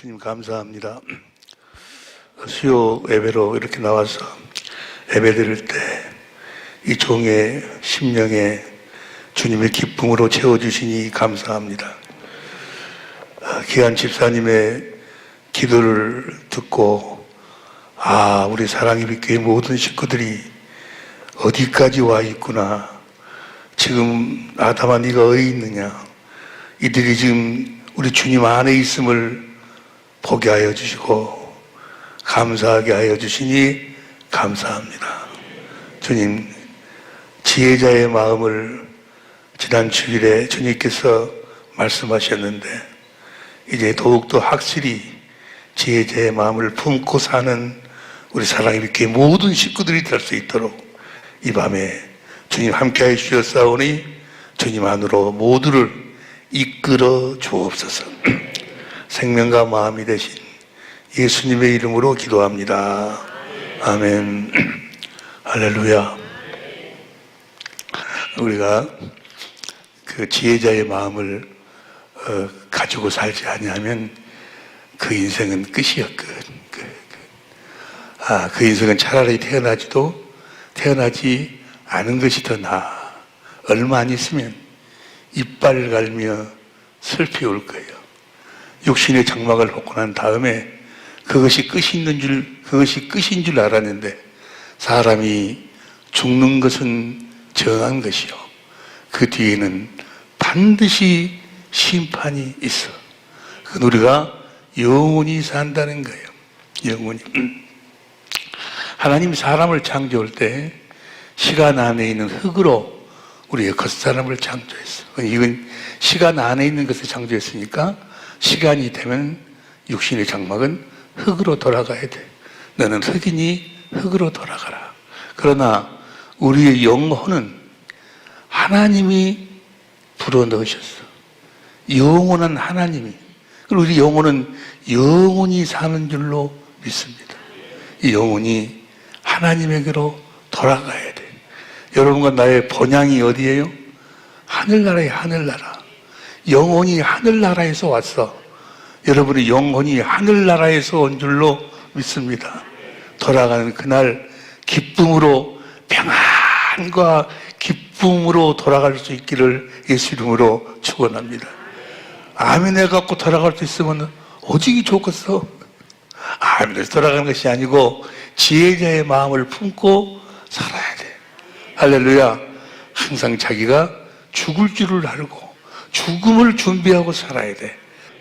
주님 감사합니다. 수요 예배로 이렇게 나와서 예배 드릴 때 이 종의 심령에 주님의 기쁨으로 채워주시니 감사합니다. 기한 집사님의 기도를 듣고 우리 사랑의 교회 모든 식구들이 어디까지 와 있구나. 지금 아담아 네가 어디 있느냐. 이들이 지금 우리 주님 안에 있음을 보게 하여 주시고 감사하게 하여 주시니 감사합니다. 주님, 지혜자의 마음을 지난 주일에 주님께서 말씀하셨는데 이제 더욱더 확실히 지혜자의 마음을 품고 사는 우리 사랑의 교회 모든 식구들이 될 수 있도록 이 밤에 주님 함께하여 주셨사오니 주님 안으로 모두를 이끌어 주옵소서. 생명과 마음이 되신 예수님의 이름으로 기도합니다. 아멘. 할렐루야. 우리가 그 지혜자의 마음을 가지고 살지 아니하면 그 인생은 끝이었거든. 그 인생은 차라리 태어나지 않은 것이 더 나아. 얼마 안 있으면 이빨 갈며 슬피 울 거예요. 육신의 장막을 벗고 난 다음에 그것이 끝인 줄 알았는데 사람이 죽는 것은 정한 것이요. 그 뒤에는 반드시 심판이 있어. 그건 우리가 영원히 산다는 거예요. 영원히. 하나님이 사람을 창조할 때 시간 안에 있는 흙으로 우리의 겉사람을 창조했어. 이건 시간 안에 있는 것을 창조했으니까 시간이 되면 육신의 장막은 흙으로 돌아가야 돼. 너는 흙이니 흙으로 돌아가라. 그러나 우리의 영혼은 하나님이 불어넣으셨어. 영원한 하나님이. 그리고 우리 영혼은 영원히 사는 줄로 믿습니다. 이 영혼이 하나님에게로 돌아가야 돼. 여러분과 나의 본향이 어디예요? 하늘나라에 하늘나라. 영혼이 하늘나라에서 왔어. 여러분의 영혼이 하늘나라에서 온 줄로 믿습니다. 돌아가는 그날 기쁨으로, 평안과 기쁨으로 돌아갈 수 있기를 예수 이름으로 축원합니다. 아멘 해갖고 돌아갈 수 있으면 오직이 좋겠어. 아멘에서 돌아가는 것이 아니고 지혜자의 마음을 품고 살아야 돼. 할렐루야. 항상 자기가 죽을 줄을 알고 죽음을 준비하고 살아야 돼.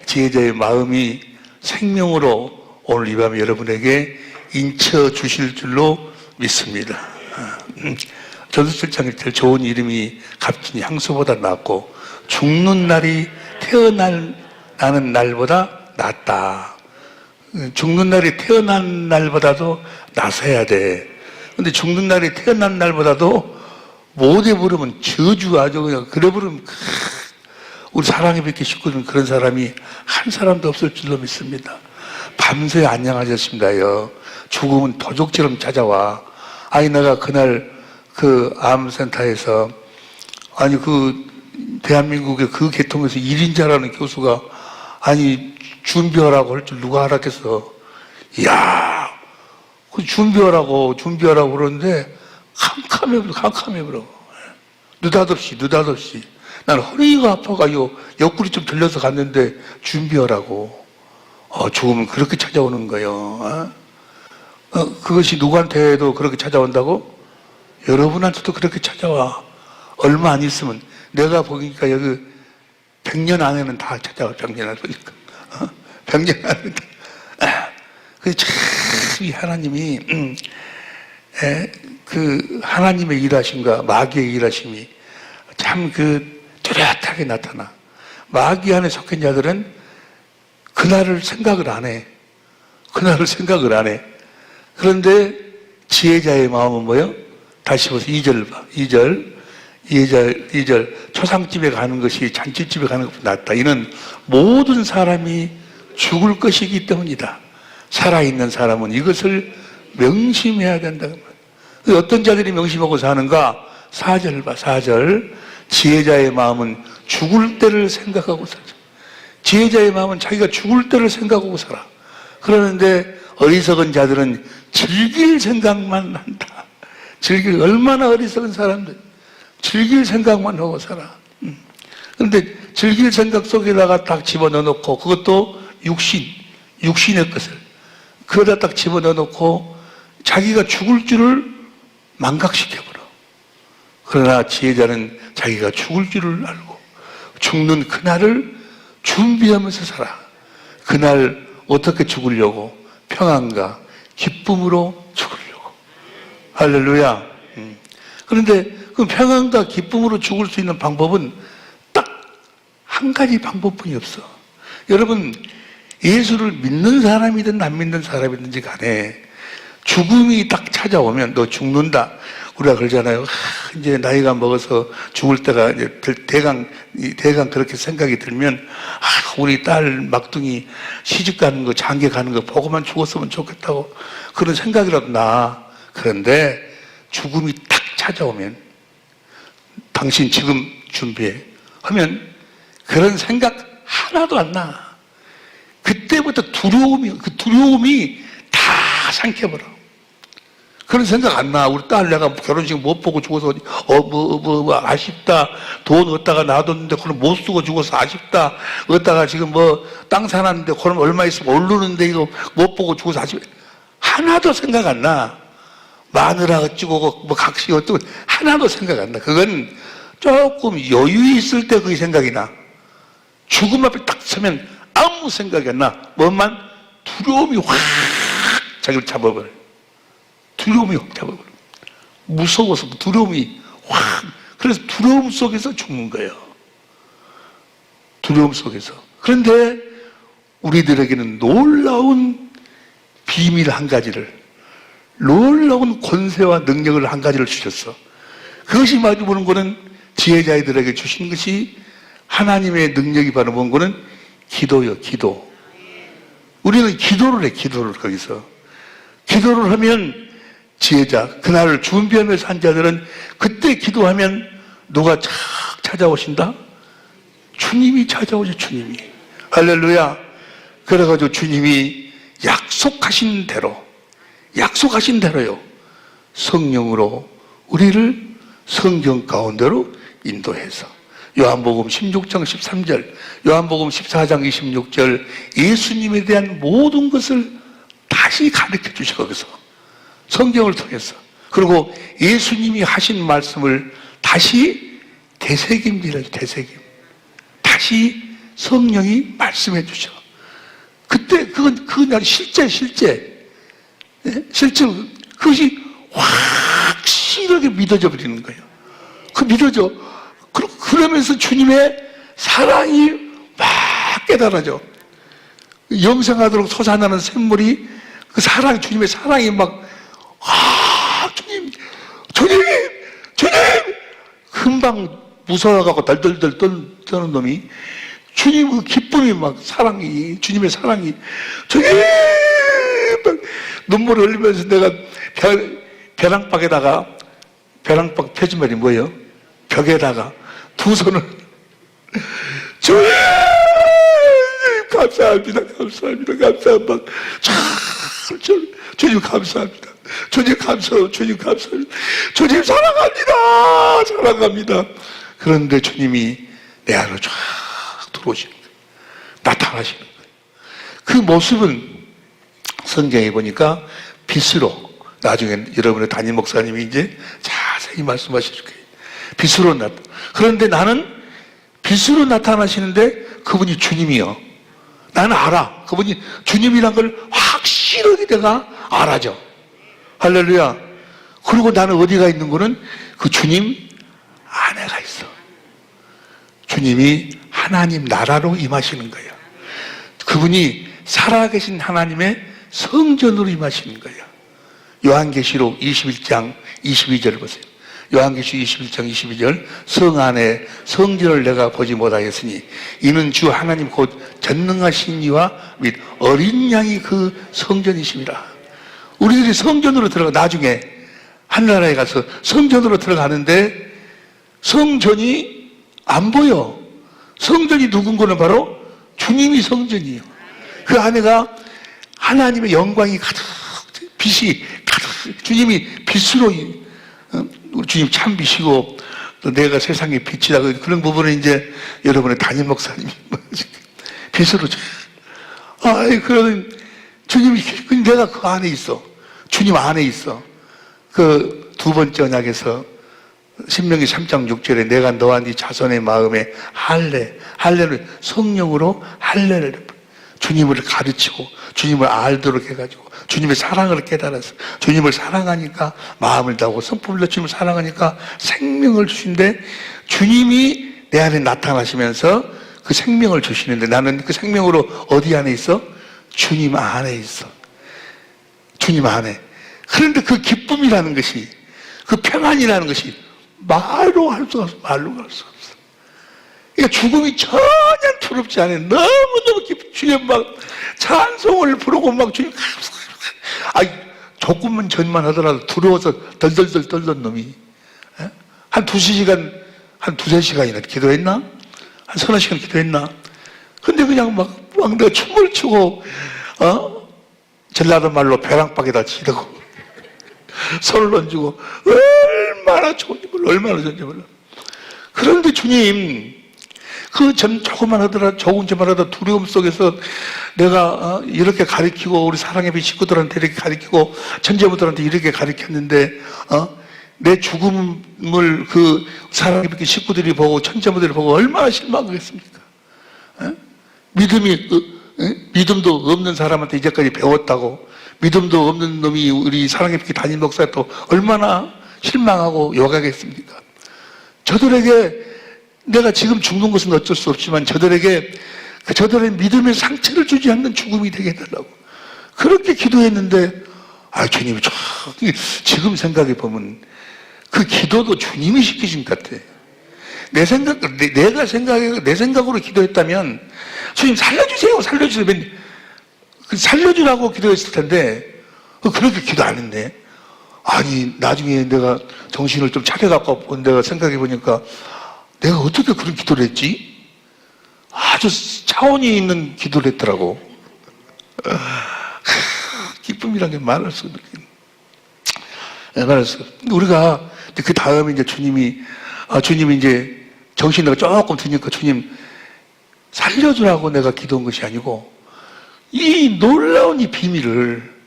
지혜자의 마음이 생명으로 오늘 이 밤에 여러분에게 인쳐 주실 줄로 믿습니다. 전도철장에 제일 좋은 이름이 값진 향수보다 낫고 죽는 날이 태어나는 날보다 낫다. 죽는 날이 태어난 날보다도 나서야 돼. 근데 죽는 날이 태어난 날보다도 못해 부르면 저주 아주 그냥 그래 부르면 우리 사랑의 뵙기 식구들은 그런 사람이 한 사람도 없을 줄로 믿습니다. 밤새 안녕하셨습니다요. 죽음은 도적처럼 찾아와. 내가 그날 그 암센터에서 대한민국의 그 계통에서 1인자라는 교수가 준비하라고 할 줄 누가 알았겠어. 이야, 준비하라고 그러는데 캄캄해 버려. 느닷없이. 난 허리가 아파가요. 옆구리 좀 들려서 갔는데 준비하라고. 죽음은 그렇게 찾아오는 거예요. 그것이 누구한테도 그렇게 찾아온다고? 여러분한테도 그렇게 찾아와. 얼마 안 있으면 내가 보니까 여기 100년 안에는 다 찾아와. 100년 안에 보니까 100년 안에 참 하나님이 그 하나님의 일하심과 마귀의 일하심이 참 뚜렷하게 나타나. 마귀 안에 속한 자들은 그날을 생각을 안 해. 그런데 지혜자의 마음은 뭐예요? 다시 보세요. 2절 봐. 2절. 초상집에 가는 것이 잔치집에 가는 것보다 낫다. 이는 모든 사람이 죽을 것이기 때문이다. 살아있는 사람은 이것을 명심해야 된다. 어떤 자들이 명심하고 사는가? 4절 봐. 4절. 지혜자의 마음은 죽을 때를 생각하고 살죠. 지혜자의 마음은 자기가 죽을 때를 생각하고 살아. 그러는데 어리석은 자들은 즐길 생각만 한다. 얼마나 어리석은 사람들. 즐길 생각만 하고 살아. 그런데 즐길 생각 속에다가 딱 집어넣어 놓고, 그것도 육신의 것을 그거다 딱 집어넣어 놓고 자기가 죽을 줄을 망각시켜버려. 그러나 지혜자는 자기가 죽을 줄을 알고 죽는 그날을 준비하면서 살아. 그날 어떻게 죽으려고? 평안과 기쁨으로 죽으려고. 할렐루야. 그런데 그 평안과 기쁨으로 죽을 수 있는 방법은 딱 한 가지 방법뿐이 없어. 여러분, 예수를 믿는 사람이든 안 믿는 사람이든지 간에 죽음이 딱 찾아오면 너 죽는다. 우리가 그러잖아요. 이제 나이가 먹어서 죽을 때가 이제 대강 그렇게 생각이 들면, 우리 딸 막둥이 시집 가는 거, 장계 가는 거 보고만 죽었으면 좋겠다고 그런 생각이라도 나. 그런데 죽음이 딱 찾아오면, 당신 지금 준비해 하면 그런 생각 하나도 안 나. 그때부터 그 두려움이 다 삼켜버려. 그런 생각 안 나. 우리 딸 내가 결혼식 못 보고 죽어서 아쉽다. 돈 얻다가 놔뒀는데 그럼 못 쓰고 죽어서 아쉽다. 얻다가 지금 땅 사놨는데 그럼 얼마 있으면 오르는데 이거 못 보고 죽어서 아쉽다. 하나도 생각 안 나. 마누라 어찌고 각시 어쩌고 하나도 생각 안 나. 그건 조금 여유 있을 때 그게 생각이 나. 죽음 앞에 딱 서면 아무 생각이 안 나. 뭐만 두려움이 확 자기를 잡아버려. 두려움이 확 잡아버려. 무서워서 두려움이 확. 그래서 두려움 속에서 죽는 거예요. 두려움 속에서. 그런데 우리들에게는 놀라운 비밀 한 가지를, 놀라운 권세와 능력을 한 가지를 주셨어. 그것이 마주보는 거는 지혜자들에게 주신 것이 하나님의 능력이 바로 뭔 거는 기도요, 기도. 우리는 기도를 해, 기도를 거기서. 기도를 하면 지혜자, 그날을 준비하면서 한 자들은 그때 기도하면 누가 착 찾아오신다? 주님이 찾아오죠, 주님이. 할렐루야. 그래가지고 주님이 약속하신 대로요. 성령으로 우리를 성경 가운데로 인도해서. 요한복음 16장 13절, 요한복음 14장 26절, 예수님에 대한 모든 것을 다시 가르쳐 주셔, 거기서. 성경을 통해서. 그리고 예수님이 하신 말씀을 다시 되새김이라, 되새김. 다시 성령이 말씀해 주셔. 그때, 그날 실제. 실제로 그것이 확실하게 믿어져 버리는 거예요. 믿어져. 그러면서 주님의 사랑이 막 깨달아져. 영생하도록 솟아나는 샘물이, 그 사랑, 주님의 사랑이 막, 주님! 금방 무서워가고 덜덜덜 떠는 놈이, 주님 그 기쁨이 막 주님의 사랑이, 주님! 막 눈물을 흘리면서 내가 벼랑박 펴진 말이 뭐예요? 벽에다가 두 손을, 주님! 감사합니다. 주님 감사합니다. 주님 사랑합니다. 그런데 주님이 내 안으로 쫙 들어오시는 거예요. 나타나시는 거예요. 그 모습은 성경에 보니까 빛으로, 나중에 여러분의 담임 목사님이 이제 자세히 말씀하실 거예요. 빛으로 그런데 나는 빛으로 나타나시는데 그분이 주님이요. 나는 알아. 그분이 주님이란 걸 확실하게 내가 알아죠. 할렐루야. 그리고 나는 어디가 있는 거는 그 주님 안에가 있어. 주님이 하나님 나라로 임하시는 거예요. 그분이 살아계신 하나님의 성전으로 임하시는 거예요. 요한계시록 21장 22절을 보세요. 요한계시록 21장 22절, 성 안에 성전을 내가 보지 못하였으니 이는 주 하나님 곧 전능하신 이와 및 어린 양이 그 성전이십니다. 우리들이 성전으로 나중에 하늘나라에 가서 성전으로 들어가는데 성전이 안 보여. 성전이 누군 거는 바로 주님이 성전이에요. 그 안에가 하나님의 영광이 가득, 빛이 가득, 주님이 빛으로, 우리 주님 참 빛이고, 또 내가 세상의 빛이다. 그런 부분은 이제 여러분의 담임 목사님이 빛으로, 그런 주님이, 내가 그 안에 있어. 주님 안에 있어. 그 두 번째 언약에서 신명기 3장 6절에 내가 너와 네 자손의 마음에 할례를 성령으로 할례를 주님을 가르치고 주님을 알도록 해가지고 주님의 사랑을 깨달아서 주님을 사랑하니까 마음을 다하고 성품을 주님을 사랑하니까 생명을 주신데 주님이 내 안에 나타나시면서 그 생명을 주시는데 나는 그 생명으로 어디 안에 있어? 주님 안에 있어. 주님 안에. 그런데 그 기쁨이라는 것이 그 평안이라는 것이 말로 할 수 없어. 말로 할 수 없어. 그러니까 죽음이 전혀 두렵지 않아요. 너무너무 주님 막 찬송을 부르고 막 주님 조금만 전만 하더라도 두려워서 덜덜덜 떨던 놈이 한 두세 시간이나 기도했나? 한 서너 시간 기도했나? 근데 그냥 막 내가 춤을 추고 전라도 말로 벼랑박에다 치르고 손을 얹고 얼마나 좋은지 몰라. 그런데 주님 그 조금만 하더라도 조금만 하더라도 두려움 속에서 내가 이렇게 가르치고 우리 사랑의 빛 식구들한테 이렇게 가르치고 천재부들한테 이렇게 가르쳤는데 내 죽음을 그 사랑의 빛 식구들이 보고 천재부들이 보고 얼마나 실망하겠습니까? 믿음도 없는 사람한테 이제까지 배웠다고 믿음도 없는 놈이 우리 사랑의 빛 담임 목사가 또 얼마나 실망하고 욕하겠습니까? 저들에게 내가 지금 죽는 것은 어쩔 수 없지만 저들의 믿음의 상처를 주지 않는 죽음이 되게 해달라고 그렇게 기도했는데 주님이 지금 생각해 보면 그 기도도 주님이 시키신 것 같아. 내 생각으로 기도했다면 주님 살려주세요. 살려주라고 기도했을 텐데 그렇게 기도 안 했네. 나중에 내가 정신을 좀 차려갖고 내가 생각해 보니까 내가 어떻게 그런 기도를 했지? 아주 차원이 있는 기도를 했더라고. 기쁨이란 게 말할 수 없어. 우리가 그 다음에 이제 주님이 이제 정신이 내가 조금 드니까 주님 살려주라고 내가 기도한 것이 아니고 이 놀라운 이 비밀을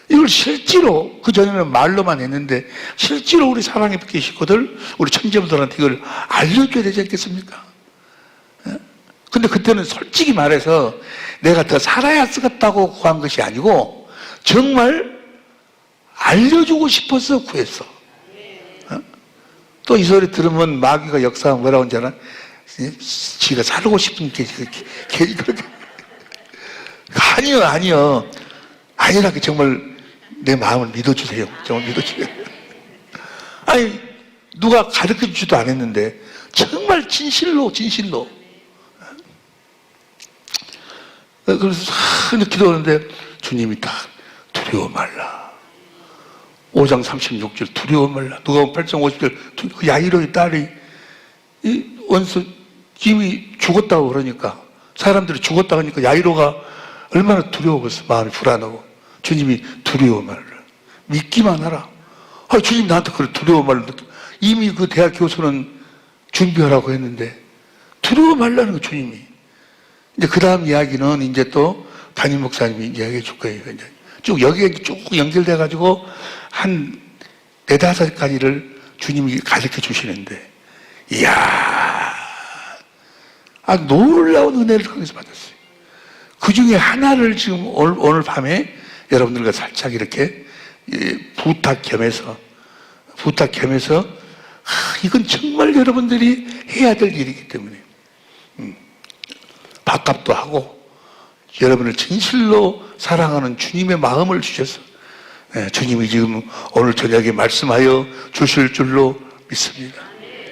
이걸 실제로 그전에는 말로만 했는데 실제로 우리 사랑의 빛 식구들 우리 천재분들한테 이걸 알려줘야 되지 않겠습니까? 근데 그때는 솔직히 말해서 내가 더 살아야 쓰겠다고 구한 것이 아니고 정말 알려주고 싶어서 구했어. 또 이 소리 들으면 마귀가 역사하면 뭐라고 하는지 알아? 지가 살고 싶은 게 그렇게 아니요. 아니라고 정말 내 마음을 믿어주세요. 정말 믿어주세요. 누가 가르쳐 주지도 않았는데 정말 진실로 그래서 기도하는데 주님이 다 두려워 말라. 5장 36절 두려워 말라. 누가복음 8장 50절 야이로의 딸이 이 원수 이미 죽었다고 그러니까 사람들이 죽었다고 하니까 야이로가 얼마나 두려워서 마음이 불안하고 주님이 두려워 말라. 믿기만 하라. 주님 나한테 그래 두려워 말라. 이미 그 대학 교수는 준비하라고 했는데 두려워 말라는 거 주님이. 이제 그 다음 이야기는 이제 또 담임 목사님이 이야기해 줄 거예요. 이제 쭉 여기에 쭉 연결돼가지고 한 4-5가지를 주님이 가르쳐 주시는데, 이야, 놀라운 은혜를 거기서 받았어요. 그 중에 하나를 지금 오늘 밤에 여러분들과 살짝 이렇게 부탁 겸해서 이건 정말 여러분들이 해야 될 일이기 때문에 밥값도 하고 여러분을 진실로 사랑하는 주님의 마음을 주셔서 주님이 지금 오늘 저녁에 말씀하여 주실 줄로 믿습니다.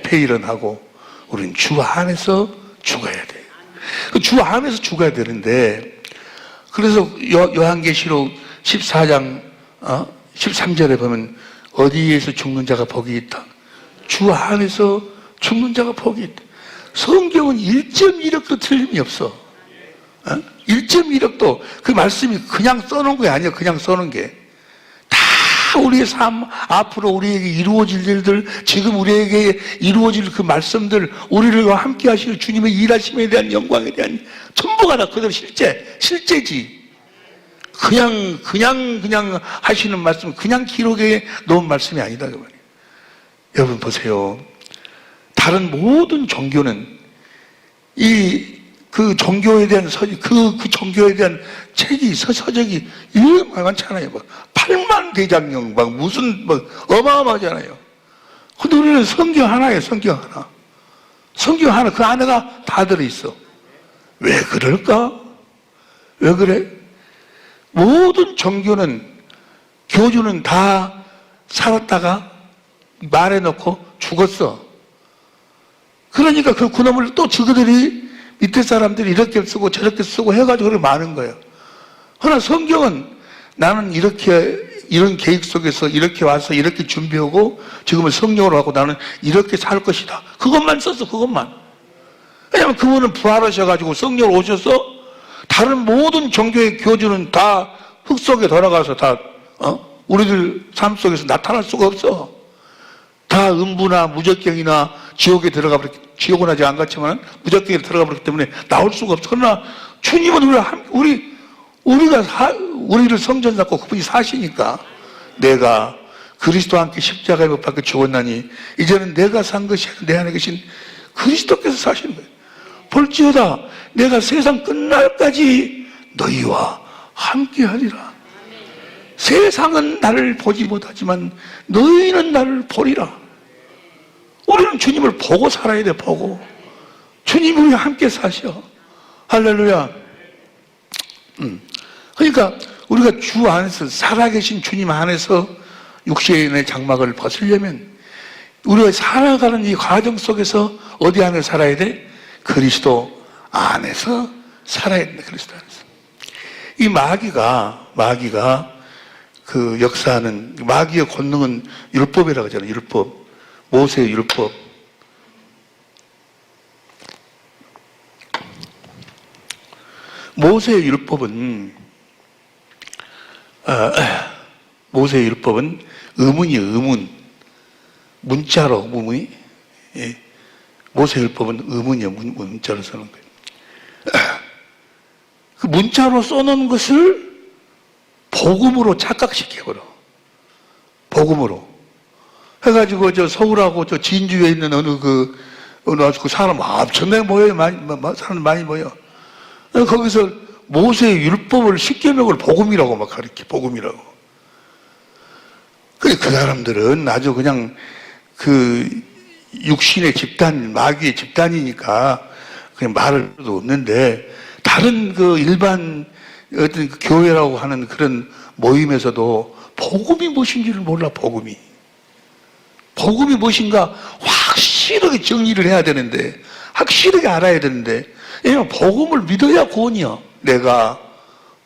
폐일은 하고 우리는 주 안에서 죽어야 돼요. 주 안에서 죽어야 되는데, 그래서 요한계시록 14장 13절에 보면 어디에서 죽는 자가 복이 있다. 주 안에서 죽는 자가 복이 있다. 성경은 1.1억도 틀림이 없어. 1.1억도 그 말씀이 그냥 써놓은 게 아니에요. 그냥 써놓은 게. 다 우리의 삶, 앞으로 우리에게 이루어질 일들, 지금 우리에게 이루어질 그 말씀들, 우리를 함께 하실 주님의 일하심에 대한 영광에 대한 전부가 다 그대로 실제지. 그냥 하시는 말씀, 그냥 기록에 놓은 말씀이 아니다. 그 말이에요. 여러분 보세요. 다른 모든 종교는 그 종교에 대한 그 종교에 대한 책이, 서적이 많잖아요. 8만 대장경, 무슨, 어마어마하잖아요. 근데 우리는 성경 하나예요, 성경 하나. 성경 하나, 그 안에가 다 들어있어. 왜 그럴까? 왜 그래? 모든 종교는, 교주는 다 살았다가 말해놓고 죽었어. 그러니까 그놈을 또 저들이 밑에 사람들이 이렇게 쓰고 저렇게 쓰고 해가지고 그렇게 많은 거예요. 그러나 성경은 나는 이런 계획 속에서 이렇게 와서 이렇게 준비하고 지금은 성령으로 하고 나는 이렇게 살 것이다. 그것만 썼어, 그것만. 왜냐하면 그분은 부활하셔가지고 성령으로 오셔서 다른 모든 종교의 교주는 다 흙 속에 돌아가서 다, 우리들 삶 속에서 나타날 수가 없어. 다 음부나 무적경이나 지옥에 들어가 버렸기, 지옥은 아직 안 갔지만 무적경에 들어가 버렸기 때문에 나올 수가 없어. 그러나 주님은 우리를 성전 삼고 그분이 사시니까 내가 그리스도와 함께 십자가에 못 박혀 죽었나니 이제는 내가 산 것이 아니라 내 안에 계신 그리스도께서 사시는 거예요. 볼지어다 내가 세상 끝날까지 너희와 함께 하리라. 세상은 나를 보지 못하지만 너희는 나를 보리라. 우리는 주님을 보고 살아야 돼, 보고. 주님이 우리와 함께 사셔. 할렐루야. 그러니까 우리가 주 안에서 살아계신 주님 안에서 육신의 장막을 벗으려면 우리가 살아가는 이 과정 속에서 어디 안에 살아야 돼? 그리스도 안에서 살아야 된다. 그리스도 안에서. 이 마귀가 그 역사하는 마귀의 권능은 율법이라고 하잖아요. 율법. 모세의 율법. 모세의 율법은 의문이에요. 의문. 문자로 의문이. 예. 모세의 율법은 의문이에요. 문자로 써놓은 거예요. 그 문자로 써놓은 것을 복음으로 착각시켜버려. 복음으로. 해가지고 저 서울하고 저 진주에 있는 어느 그 사람 엄청나게 모여요. 사람 많이 모여. 거기서 모세의 율법을 십계명을 복음이라고 막 가르쳐. 복음이라고. 그 사람들은 아주 그냥 그 육신의 집단, 마귀의 집단이니까 그냥 말을 도 없는데 다른 그 일반 어떤 그 교회라고 하는 그런 모임에서도 복음이 무엇인지를 몰라. 복음이 무엇인가 확실하게 정리를 해야 되는데, 확실하게 알아야 되는데, 왜냐면 복음을 믿어야 구원이야. 내가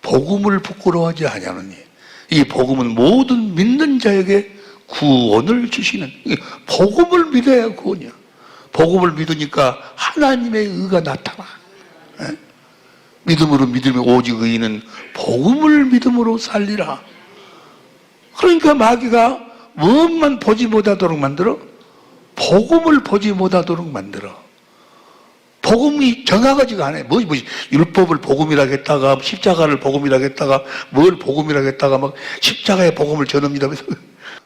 복음을 부끄러워하지 아니하느니 이 복음은 모든 믿는 자에게 구원을 주시는, 복음을 믿어야 구원이야. 복음을 믿으니까 하나님의 의가 나타나. 믿음으로 믿으면 오직 의인은 복음을 믿음으로 살리라. 그러니까 마귀가 무엇만 보지 못하도록 만들어? 복음을 보지 못하도록 만들어. 복음이 정확하지가 않아요. 율법을 복음이라고 했다가 십자가를 복음이라고 했다가 뭘 복음이라고 했다가 막 십자가의 복음을 전합니다.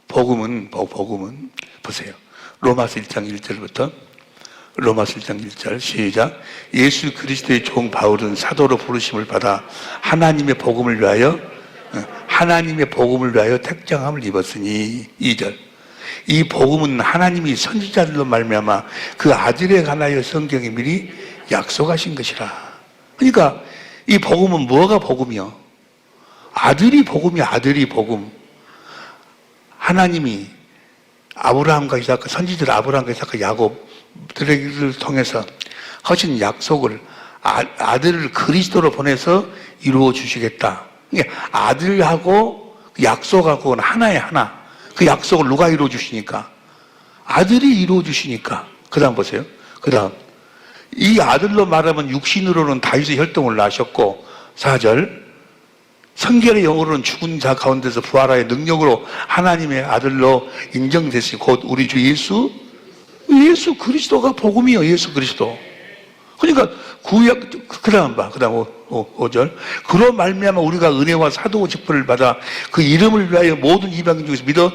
복음은 보세요. 로마서 1장 1절부터 로마서 1장 1절 시작. 예수 그리스도의 종 바울은 사도로 부르심을 받아 하나님의 복음을 위하여 택정함을 입었으니 2절. 이 복음은 하나님이 선지자들로 말미암아 그 아들에 관하여 성경에 미리 약속하신 것이라. 그러니까 이 복음은 뭐가 복음이요? 아들이 복음이야. 아들이 복음. 하나님이 아브라함과 이삭, 선지자들 아브라함과 이삭, 야곱들을 통해서 하신 약속을 아들을 그리스도로 보내서 이루어 주시겠다. 아들하고 약속하고는 하나의 하나. 그 약속을 누가 이루어 주시니까? 아들이 이루어 주시니까. 그 다음 보세요. 그 다음 이 아들로 말하면 육신으로는 다윗의 혈통을 낳으셨고 4절 성결의 영으로는 죽은 자 가운데서 부활하여 능력으로 하나님의 아들로 인정됐으니 곧 우리 주 예수 그리스도가 복음이요. 예수 그리스도. 그러니까 구약 그다음 봐. 그다음 5절 그로 말미암아 우리가 은혜와 사도 직분을 받아 그 이름을 위하여 모든 이방인 중에서 믿어.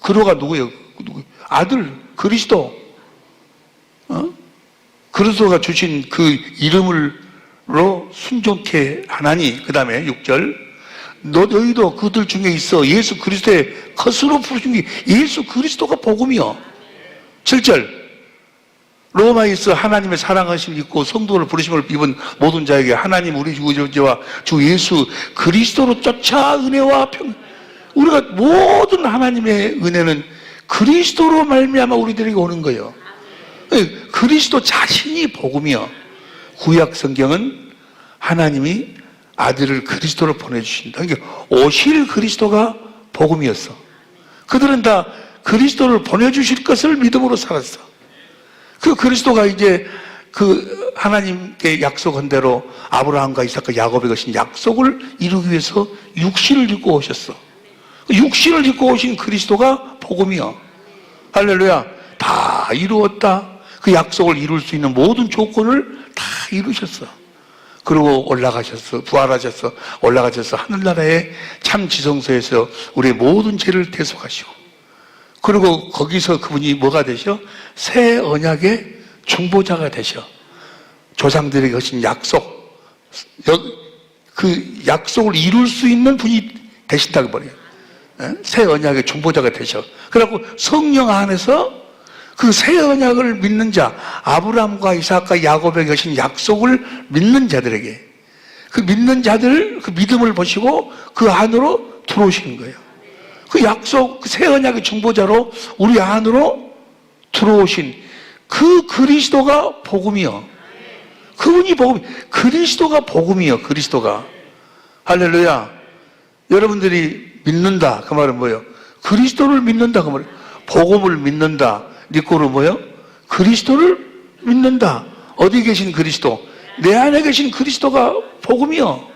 그로가 누구예요? 아들 그리스도. 그리스도가 주신 그 이름으로 순종케 하나니. 그 다음에 6절 너희도 그들 중에 있어 예수 그리스도의 컷으로 부르신 게 예수 그리스도가 복음이요. 7절 로마에서 하나님의 사랑하심을 입고 성도를 부르심을 입은 모든 자에게 하나님 우리 구주와 주 예수 그리스도로 쫓아 은혜와 평. 우리가 모든 하나님의 은혜는 그리스도로 말미암아 우리들에게 오는 거예요. 그리스도 자신이 복음이요. 구약 성경은 하나님이 아들을 그리스도로 보내주신다. 그러니까 오실 그리스도가 복음이었어. 그들은 다 그리스도를 보내주실 것을 믿음으로 살았어. 그 그리스도가 이제 그 하나님께 약속한 대로 아브라함과 이삭과 야곱에 거신 약속을 이루기 위해서 육신을 입고 오셨어. 육신을 입고 오신 그리스도가 복음이요. 할렐루야. 다 이루었다. 그 약속을 이룰 수 있는 모든 조건을 다 이루셨어. 그리고 올라가셨어. 부활하셨어. 올라가셔서 하늘나라의 참 지성소에서 우리의 모든 죄를 대속하시고, 그리고 거기서 그분이 뭐가 되셔? 새 언약의 중보자가 되셔. 조상들에게 하신 약속, 그 약속을 이룰 수 있는 분이 되신다고 말이에요. 새 언약의 중보자가 되셔. 그래갖고 성령 안에서 그 새 언약을 믿는 자, 아브라함과 이삭과 야곱에게 하신 약속을 믿는 자들에게, 그 믿는 자들 그 믿음을 보시고 그 안으로 들어오시는 거예요. 그 약속, 그 새 언약의 중보자로 우리 안으로 들어오신 그 그리스도가 복음이요. 그분이 복음, 그리스도가 복음이요. 그리스도가. 할렐루야. 여러분들이 믿는다 그 말은 뭐예요? 그리스도를 믿는다 그 말이에요. 복음을 믿는다. 니꼬로 뭐예요? 그리스도를 믿는다. 어디 계신 그리스도? 내 안에 계신 그리스도가 복음이요.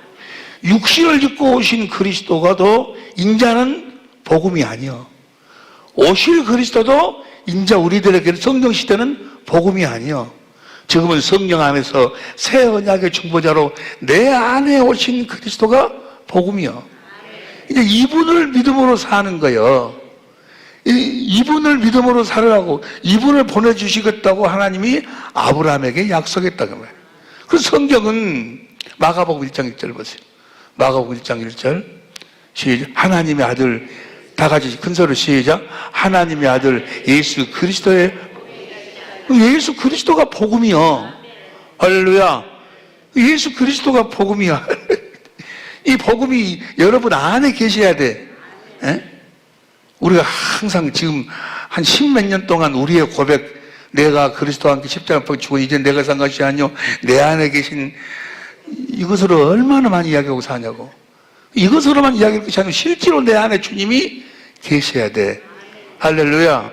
육신을 입고 오신 그리스도가 더 인자는 복음이 아니요. 오실 그리스도도 인자 우리들에게 성령 시대는 복음이 아니요. 지금은 성령 안에서 새 언약의 중보자로 내 안에 오신 그리스도가 복음이요. 이제 이분을 믿음으로 사는 거예요. 이분을 믿음으로 살으라고, 이분을 보내주시겠다고 하나님이 아브라함에게 약속했다고 말이에요. 그래서 성경은 마가복음 1장 1절 보세요. 마가복음 1장 1절 시작. 하나님의 아들, 다 같이 큰 소리로 시작. 하나님의 아들 예수 그리스도의, 예수 그리스도가 복음이요. 할렐루야. 예수 그리스도가 복음이야. 이 복음이 여러분 안에 계셔야 돼. 에? 우리가 항상 지금 한 십몇 년 동안 우리의 고백, 내가 그리스도와 함께 십자가에 죽어 이제 내가 산 것이 아니요 내 안에 계신, 이것으로 얼마나 많이 이야기하고 사냐고. 이것으로만 이야기할 것이 아니고 실제로 내 안에 주님이 계셔야 돼. 할렐루야.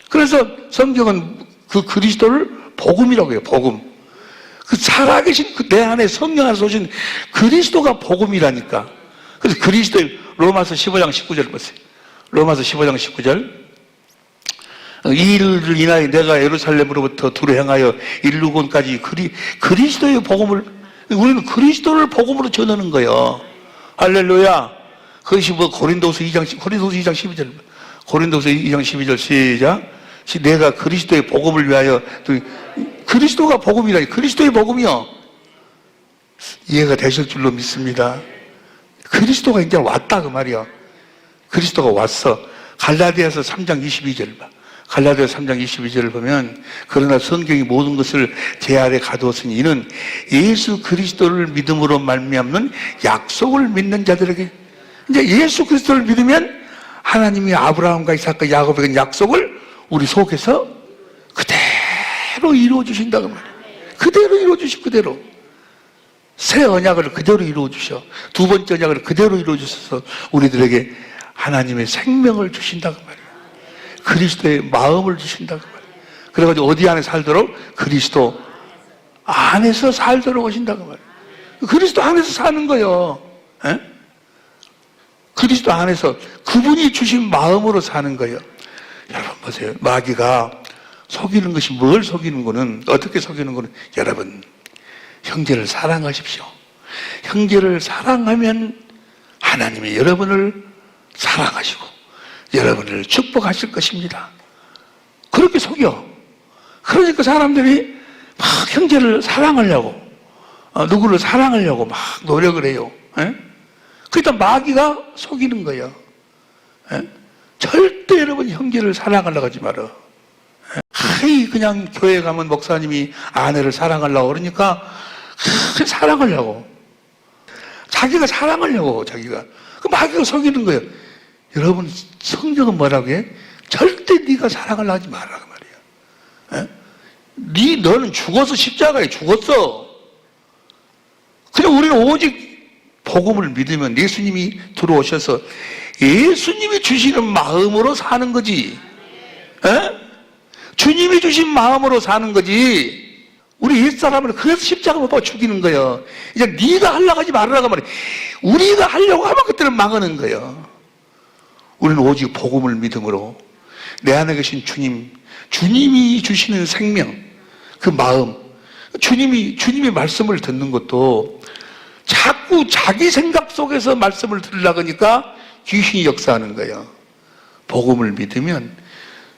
그래서 성경은 그 그리스도를 복음이라고 해요. 복음. 그 살아계신 그 내 안에 성령 안에서 오신 그리스도가 복음이라니까. 그래서 그리스도의 로마서 15장 19절 보세요. 로마서 15장 19절. 이 일을 인하여 내가 예루살렘으로부터 두루 행하여 일루곤까지 그리스도의 복음을, 우리는 그리스도를 복음으로 전하는 거예요. 할렐루야. 그것이 뭐 고린도서 2장 12절. 고린도서 2장 12절 시작. 내가 그리스도의 복음을 위하여, 그리스도가 복음이라니. 그리스도의 복음이요. 이해가 되실 줄로 믿습니다. 그리스도가 이제 왔다 그 말이야. 그리스도가 왔어. 갈라디아서 3장 22절 봐. 갈라디아서 3장 22절을 보면, 그러나 성경이 모든 것을 제 아래 가두었으니 이는 예수 그리스도를 믿음으로 말미암는 약속을 믿는 자들에게. 이제 예수 그리스도를 믿으면 하나님이 아브라함과 이삭과 야곱에게 약속을 우리 속에서 그대로 이루어 주신다고 말이야. 그대로 이루어 주시고 그대로. 새 언약을 그대로 이루어 주셔. 두 번째 언약을 그대로 이루어 주셔서 우리들에게 하나님의 생명을 주신다고 말이에요. 그리스도의 마음을 주신다고 말이에요. 그래가지고 어디 안에 살도록? 그리스도 안에서 살도록 하신다고 말이에요. 그리스도 안에서 사는 거예요. 에? 그리스도 안에서 그분이 주신 마음으로 사는 거예요. 여러분 보세요. 마귀가 속이는 것이 뭘 속이는 거는, 어떻게 속이는 거는, 여러분 형제를 사랑하십시오. 형제를 사랑하면 하나님이 여러분을 사랑하시고 여러분을 축복하실 것입니다. 그렇게 속여. 그러니까 사람들이 막 형제를 사랑하려고, 누구를 사랑하려고 막 노력을 해요. 그러니까 마귀가 속이는 거예요. 절대 여러분 형제를 사랑하려고 하지 마라. 그냥 교회 가면 목사님이 아내를 사랑하려고 그러니까 사랑하려고, 자기가 사랑하려고, 자기가. 그 마귀가 속이는 거예요. 여러분 성경은 뭐라고 해? 절대 네가 사랑하려고 하지 말라고 말이야. 너는 죽어서 십자가에 죽었어. 그냥 우리는 오직 복음을 믿으면 예수님이 들어오셔서 예수님이 주시는 마음으로 사는 거지. 주님이 주신 마음으로 사는 거지. 우리 옛사람을 그래서 십자가 못 박아 죽이는 거예요. 이제 네가 하려고 하지 말라고 말이야. 우리가 하려고 하면 그때는 망하는 거예요. 우리는 오직 복음을 믿음으로 내 안에 계신 주님, 주님이 주시는 생명, 그 마음, 주님의 말씀을 듣는 것도 자꾸 자기 생각 속에서 말씀을 들으려고 하니까 귀신이 역사하는 거예요. 복음을 믿으면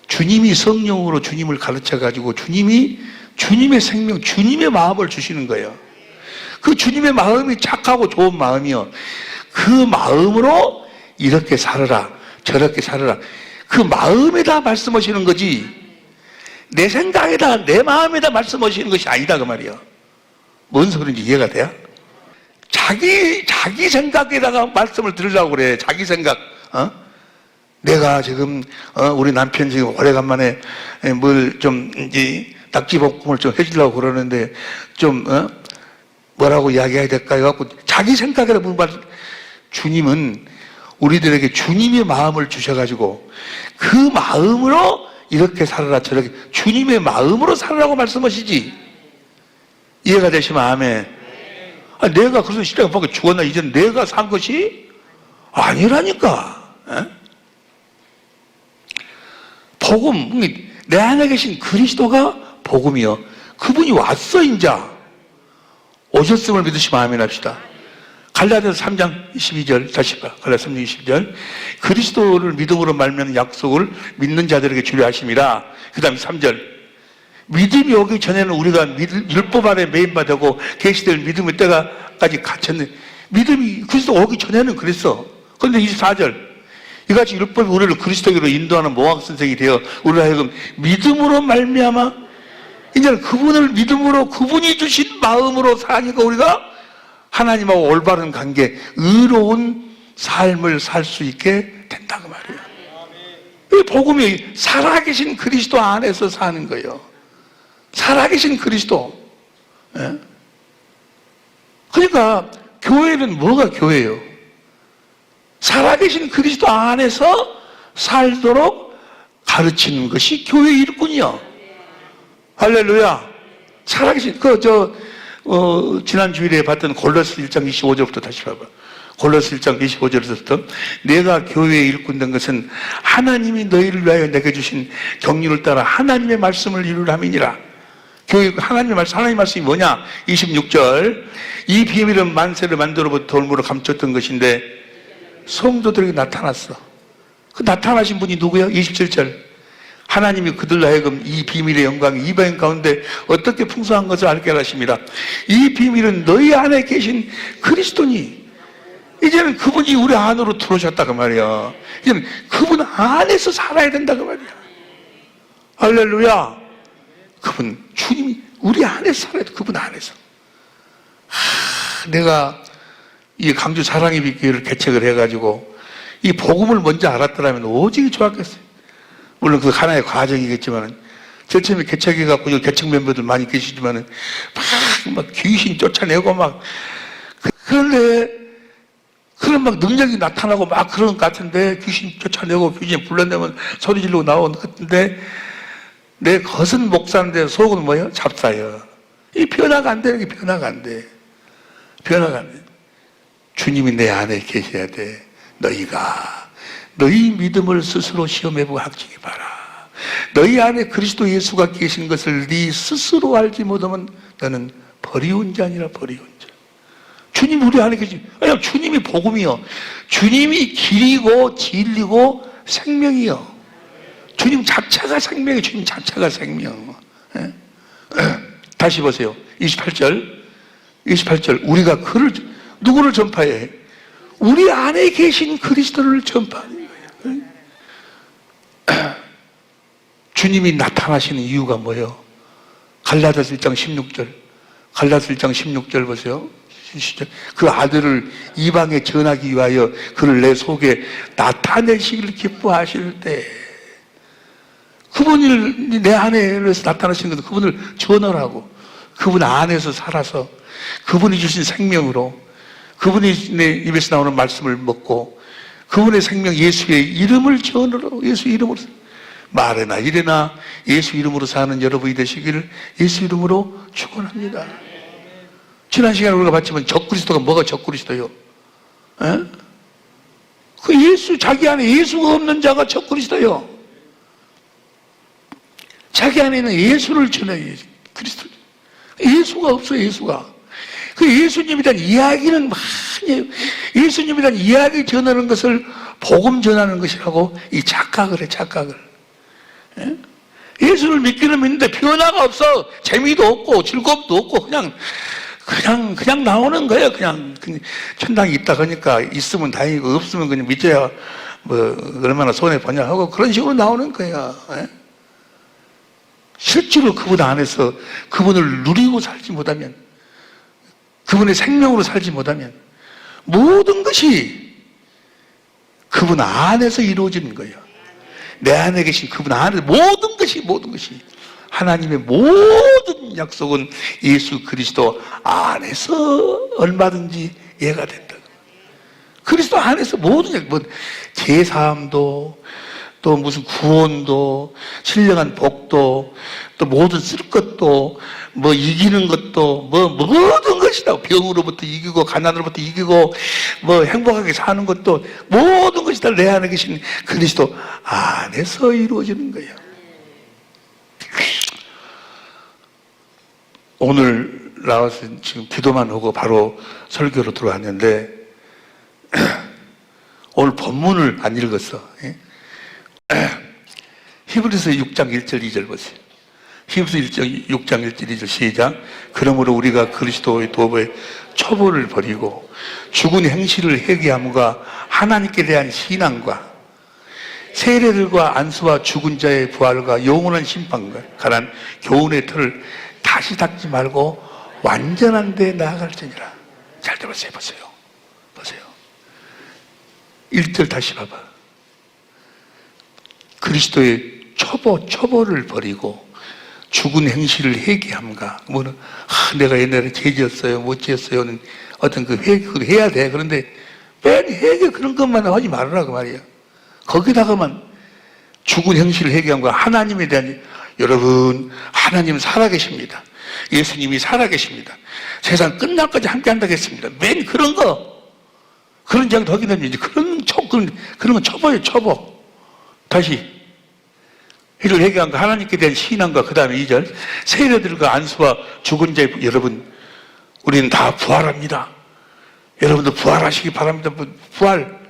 주님이 성령으로 주님을 가르쳐가지고 주님의 생명, 주님의 마음을 주시는 거예요. 그 주님의 마음이 착하고 좋은 마음이요. 그 마음으로 이렇게 살아라, 저렇게 살아라. 그 마음에다 말씀하시는 거지, 내 생각에다, 내 마음에다 말씀하시는 것이 아니다, 그 말이야. 뭔 소리인지 이해가 돼요? 자기 생각에다가 말씀을 들으려고 그래. 자기 생각. 내가 지금, 우리 남편 지금 오래간만에 뭘 좀, 이제, 낙지볶음을 좀 해주려고 그러는데, 좀, 뭐라고 이야기해야 될까 해갖고, 자기 생각에다 무슨 말, 주님은 우리들에게 주님의 마음을 주셔가지고, 그 마음으로 이렇게 살아라, 저렇게, 주님의 마음으로 살아라고 말씀하시지. 이해가 되시면 아멘. 내가 그래서 십자가 못 박혀 죽었나, 이제 내가 산 것이 아니라니까. 복음, 내 안에 계신 그리스도가 복음이요. 그분이 왔어, 인자. 오셨음을 믿으시면 아멘 합시다. 갈라디아서 3장 22절, 다시 봐. 갈라디아서 3장 22절. 그리스도를 믿음으로 말미암는 약속을 믿는 자들에게 주려 하심이라. 그 다음에 3절. 믿음이 오기 전에는 우리가 율법 아래 매인받고 계시될 믿음의 때가까지 갇혔는데, 믿음이 그리스도 오기 전에는 그랬어. 그런데 24절. 이같이 율법이 우리를 그리스도께로 인도하는 모학 선생이 되어 우리를 하여금 믿음으로 말미암아 이제는 그분을 믿음으로, 그분이 주신 마음으로 사니까 우리가 하나님하고 올바른 관계, 의로운 삶을 살 수 있게 된다고 말이에요. 이 복음이 살아계신 그리스도 안에서 사는 거예요. 살아계신 그리스도. 그러니까 교회는 뭐가 교회예요? 살아계신 그리스도 안에서 살도록 가르치는 것이 교회의 일꾼이요. 할렐루야. 살아계신, 지난 주일에 봤던 골로새 1장 25절부터 다시 봐봐. 골로새 1장 25절에서부터 내가 교회의 일꾼 된 것은 하나님이 너희를 위하여 내게 주신 경륜을 따라 하나님의 말씀을 이루람이니라. 교회, 하나님의 말씀이 뭐냐? 26절. 이 비밀은 만세를 만들어부터 돌무로 감췄던 것인데 성도들에게 나타났어. 그 나타나신 분이 누구예요? 27절. 하나님이 그들로 하여금 이 비밀의 영광이 이방 가운데 어떻게 풍성한 것을 알게 하십니다. 이 비밀은 너희 안에 계신 그리스도니. 이제는 그분이 우리 안으로 들어오셨다고 말이야. 이제는 그분 안에서 살아야 된다고 말이야. 할렐루야. 그분, 주님이 우리 안에서 살아야 돼. 그분 안에서. 내가 이 강주 사랑의 빛교회를 개척을 해가지고 이 복음을 먼저 알았더라면 오직 좋았겠어요. 물론 그 하나의 과정이겠지만은, 제일 처음에 개척해갖고 개척 멤버들 많이 계시지만은 막 귀신 쫓아내고 막, 그런데 그런 막 능력이 나타나고 막 그런 것 같은데, 귀신 쫓아내고 귀신 불러내면 소리 지르고 나오는 것 같은데, 내 겉은 목사인데 속은 뭐예요? 잡사예요. 이 변화가 안 되는 게 변화가 안 돼. 변화가 안 돼. 주님이 내 안에 계셔야 돼. 너희가 너희 믿음을 스스로 시험해보고 학증해 봐라. 너희 안에 그리스도 예수가 계신 것을 네 스스로 알지 못하면 너는 버리운 자니라. 버리운 자. 주님 우리 안에 계신, 아니 주님이 복음이요, 주님이 길이고 진리고 생명이요. 주님 자체가 생명이에요. 주님 자체가 생명. 예? 다시 보세요. 28절 우리가 그를, 누구를 전파해? 우리 안에 계신 그리스도를 전파하는 거예요. 주님이 나타나시는 이유가 뭐예요? 갈라디아서 1장 16절. 갈라디아서 1장 16절 보세요. 그 아들을 이방에 전하기 위하여 그를 내 속에 나타내시기를 기뻐하실 때, 그분이 내 안에서 나타나시는 것은 그분을 전하라고. 그분 안에서 살아서 그분이 주신 생명으로, 그분이 내 입에서 나오는 말씀을 먹고 그분의 생명 예수의 이름을 전하라고. 예수 이름으로 말해나 이래나 예수 이름으로 사는 여러분이 되시기를 예수 이름으로 축원합니다. 지난 시간에 우리가 봤지만 적그리스도가 뭐가 적그리스도요? 에? 그 예수, 자기 안에 예수가 없는 자가 적그리스도요. 자기 안에는 예수를 전해요. 그리스도. 예수가 없어요. 예수가. 그 예수님에 대한 이야기는 많이 해요. 예수님에 대한 이야기 전하는 것을 복음 전하는 것이라고 이 착각을 해. 착각을. 예? 예수를 믿기는 믿는데 변화가 없어. 재미도 없고 즐겁도 없고 그냥 나오는 거예요. 그냥 천당에 있다 그러니까 있으면 다행이고 없으면 그냥 믿어야 뭐 얼마나 손해 보냐 하고 그런 식으로 나오는 거야. 예? 실제로 그분 안에서 그분을 누리고 살지 못하면, 그분의 생명으로 살지 못하면 모든 것이 그분 안에서 이루어지는 거예요. 내 안에 계신 그분 안에서 모든 것이 하나님의 모든 약속은 예수 그리스도 안에서 얼마든지 이해가 된다. 그리스도 안에서 모든 뭐 제사함도, 또 무슨 구원도, 신령한 복도, 또 모든 쓸 것도, 뭐 이기는 것도, 뭐 모든 것이다. 병으로부터 이기고 가난으로부터 이기고 뭐 행복하게 사는 것도 모든 것이 다 내 안에 계신 그리스도 안에서 이루어지는 거예요. 오늘 나와서 지금 기도만 하고 바로 설교로 들어왔는데 오늘 본문을 안 읽었어. 히브리서 6장 1절 2절 보세요. 히브리서 6장 1절 2절 시작. 그러므로 우리가 그리스도의 도의 초보를 버리고 죽은 행실을 회개함과 하나님께 대한 신앙과 세례들과 안수와 죽은 자의 부활과 영원한 심판과 관한 교훈의 틀을 다시 닦지 말고 완전한 데 나아갈지니라. 잘 들어보세요. 보세요. 1절 다시 봐봐. 그리스도의 초보를 버리고 죽은 행실을 회개함과, 뭐는 내가 옛날에 죄지었어요, 못 지었어요는 어떤 그 회개, 그거 해야 돼. 그런데 맨 회개 그런 것만 하지 말으라 그 말이야. 거기다가만 죽은 행실을 회개함과 하나님에 대한, 여러분 하나님 살아계십니다. 예수님이 살아계십니다. 세상 끝날까지 함께 한다겠습니다. 맨 그런 거, 그런 이야기 더 하게 되면 이제 그런 건 초보예요. 초보. 다시 이를 회개함과 하나님께 대한 신앙과 그 다음에 2절 세례들과 안수와 죽은 자의, 여러분 우리는 다 부활합니다. 여러분도 부활하시기 바랍니다. 부활.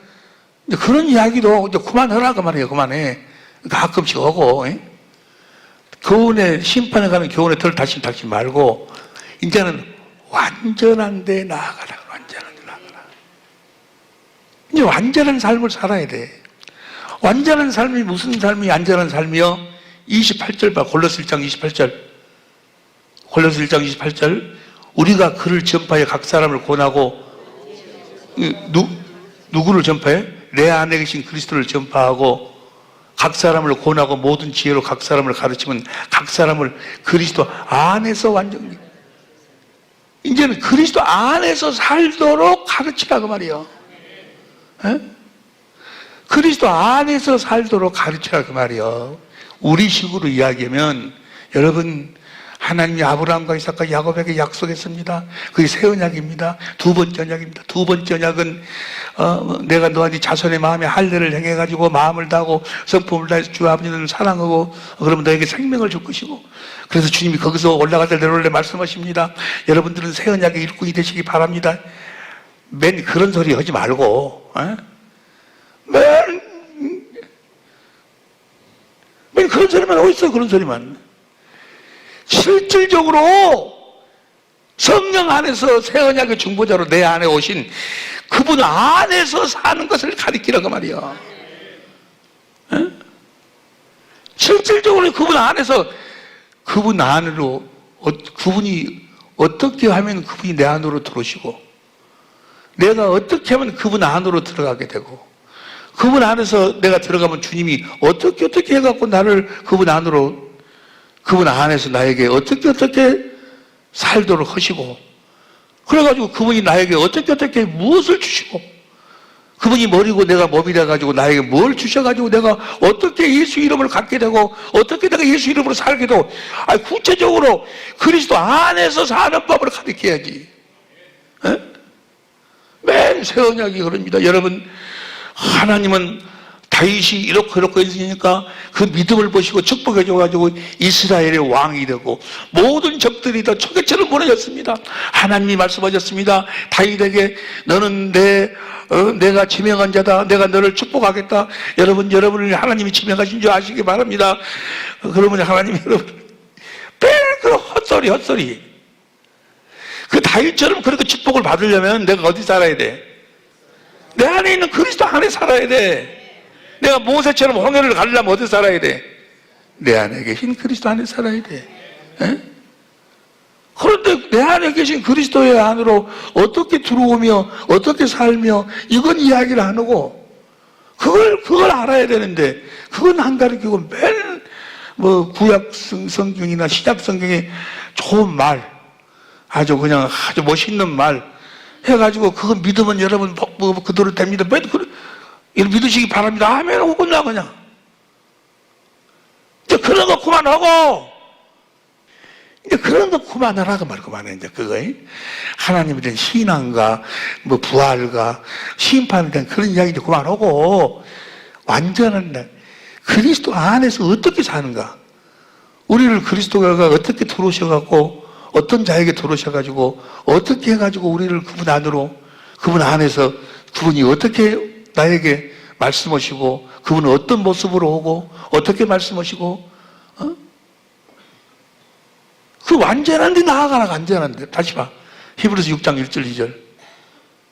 그런 이야기도 이제 그만하라 그 말이에요. 그만해. 가끔씩 하고, 교훈의 심판에 가는 교훈의 털 다시 말고 이제는 완전한 데 나아가라. 완전한 데 나아가라. 이제 완전한 삶을 살아야 돼. 완전한 삶이 무슨 삶이 완전한 삶이요? 28절 봐. 골로새 1장 28절. 골로새 1장 28절. 우리가 그를 전파해 각 사람을 권하고, 누구를 전파해? 내 안에 계신 그리스도를 전파하고 각 사람을 권하고 모든 지혜로 각 사람을 가르치면 각 사람을 그리스도 안에서 완전히, 이제는 그리스도 안에서 살도록 가르치라고 말이에요. 그리스도 안에서 살도록 가르치라 그 말이요. 우리식으로 이야기하면 여러분 하나님이 아브라함과 이삭과 야곱에게 약속했습니다. 그게 새 언약입니다. 두 번째 언약입니다. 두 번째 언약은 내가 너희 자손의 마음에 할례를 행해가지고 마음을 다하고 성품을 다해서 주 아버지를 사랑하고 그러면 너에게 생명을 줄 것이고, 그래서 주님이 거기서 올라갈 때 내려올래 말씀하십니다. 여러분들은 새 언약의 일꾼이 되시기 바랍니다. 맨 그런 소리 하지 말고 맨 그런 소리만 하고 있어. 그런 소리만. 실질적으로 성령 안에서 새 언약의 중보자로 내 안에 오신 그분 안에서 사는 것을 가리키라고 말이야. 에? 실질적으로 그분 안에서, 그분 안으로, 그분이 어떻게 하면 그분이 내 안으로 들어오시고, 내가 어떻게 하면 그분 안으로 들어가게 되고, 그분 안에서 내가 들어가면 주님이 어떻게 해갖고 나를 그분 안으로, 그분 안에서 나에게 어떻게 살도록 하시고, 그래가지고 그분이 나에게 어떻게 무엇을 주시고, 그분이 머리고 내가 몸이 돼가지고 나에게 뭘 주셔가지고 내가 어떻게 예수 이름을 갖게 되고 어떻게 내가 예수 이름으로 살게 되고, 구체적으로 그리스도 안에서 사는 법을 가르쳐야지. 맨 새 언약이 그럽니다. 여러분, 하나님은 다윗이 이렇게 했으니까 그 믿음을 보시고 축복해 줘가지고 이스라엘의 왕이 되고 모든 적들이 다 초계처럼 무너졌습니다. 하나님이 말씀하셨습니다. 다윗에게 너는 내가 지명한 자다. 내가 너를 축복하겠다. 여러분을 하나님이 지명하신 줄 아시기 바랍니다. 그러면 하나님이 여러분 그 헛소리. 그 다윗처럼 그렇게 축복을 받으려면 내가 어디 살아야 돼? 내 안에 있는 그리스도 안에 살아야 돼. 내가 모세처럼 홍해를 가려면 어디 살아야 돼? 내 안에 계신 그리스도 안에 살아야 돼. 그런데 내 안에 계신 그리스도의 안으로 어떻게 들어오며 어떻게 살며 이건 이야기를 안 하고, 그걸 알아야 되는데 그건 안 가르치고 맨 구약 성경이나 신약 성경에 좋은 말, 아주 멋있는 말 해가지고 그거 믿으면 여러분 그대로 됩니다. 이걸 믿으시기 바랍니다. 아멘 하고 끝나 그냥. 이제 그런 거 그만하고, 이제 그런 거 그만하라고 말 그만해. 이제 그거 하나님에 대한 신앙과 부활과 심판에 대한 그런 이야기 이제 그만하고, 완전한 그리스도 안에서 어떻게 사는가, 우리를 그리스도가 어떻게 들어오셔갖고 어떤 자에게 들어오셔가지고 어떻게 해가지고 우리를 그분 안으로, 그분 안에서 그분이 어떻게 나에게 말씀하시고, 그분은 어떤 모습으로 오고 어떻게 말씀하시고, 그 완전한 데 나아가라. 완전한 데. 다시 봐. 히브리서 6장 1절 2절.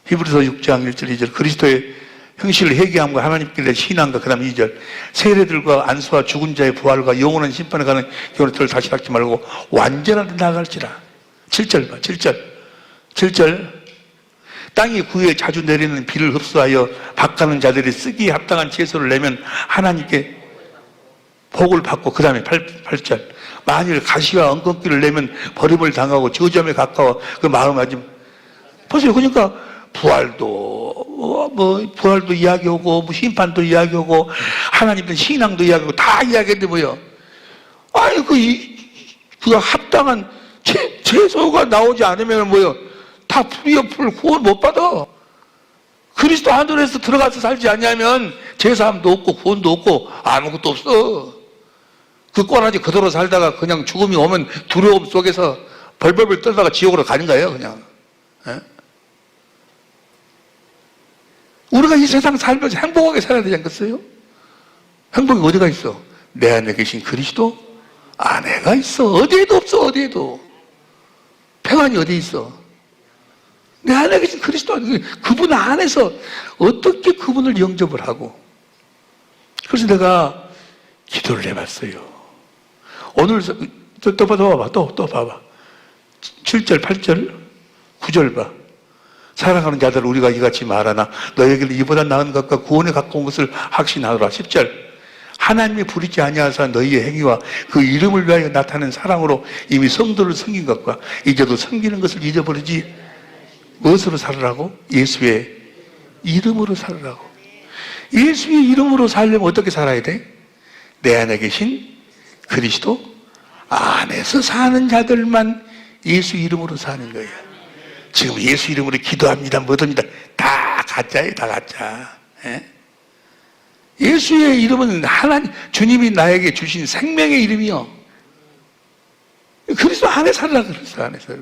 히브리서 6장 1절 2절. 그리스도의 형식을 회개함과 하나님께 대한 신앙과 그 다음 2절. 세례들과 안수와 죽은 자의 부활과 영원한 심판에 가는 교훈을 다시 닦지 말고 완전한 데 나아갈지라. 7절 봐. 7절. 땅이 구에 자주 내리는 비를 흡수하여 밭가는 자들이 쓰기에 합당한 채소를 내면 하나님께 복을 받고, 그 다음에 8절. 만일 가시와 엉겅퀴를 내면 버림을 당하고 저점에 가까워 그 마음가짐. 보세요. 그러니까 부활도 이야기하고 심판도 이야기하고 하나님의 신앙도 이야기하고 다 이야기했는데 뭐요? 아니 그 합당한 채소가 나오지 않으면 뭐요? 다 불이요. 구원 못 받아. 그리스도 안에서 들어가서 살지 않냐면 제사함도 없고 구원도 없고 아무것도 없어. 그 꼬라지 그대로 살다가 그냥 죽음이 오면 두려움 속에서 벌벌벌 떨다가 지옥으로 가는 거예요. 그냥. 우리가 이 세상 살면서 행복하게 살아야 되지 않겠어요? 행복이 어디가 있어? 내 안에 계신 그리스도 안에가 있어. 어디에도 없어. 어디에도. 평안이 어디 있어? 내 안에 계신 그리스도, 그분 안에서 어떻게 그분을 영접을 하고. 그래서 내가 기도를 해봤어요. 오늘 또 봐봐. 또 봐봐. 7절 8절 9절 봐. 사랑하는 자들 우리가 이같이 말하나 너에게는 이보다 나은 것과 구원에 가까운 것을 확신하노라. 10절. 하나님이 부리지 아니하사 너희의 행위와 그 이름을 위하여 나타낸 사랑으로 이미 성도를 섬긴 것과 이제도 섬기는 것을 잊어버리지 무엇으로 살으라고? 예수의 이름으로 살으라고. 예수의 이름으로 살려면 어떻게 살아야 돼? 내 안에 계신 그리스도 안에서 사는 자들만 예수 이름으로 사는 거예요. 지금 예수 이름으로 기도합니다, 뭐합니다. 다 가짜예요, 다 가짜. 예? 예수의 이름은 하나님, 주님이 나에게 주신 생명의 이름이요. 그리스도 안에 살라 그랬어, 안에 살라.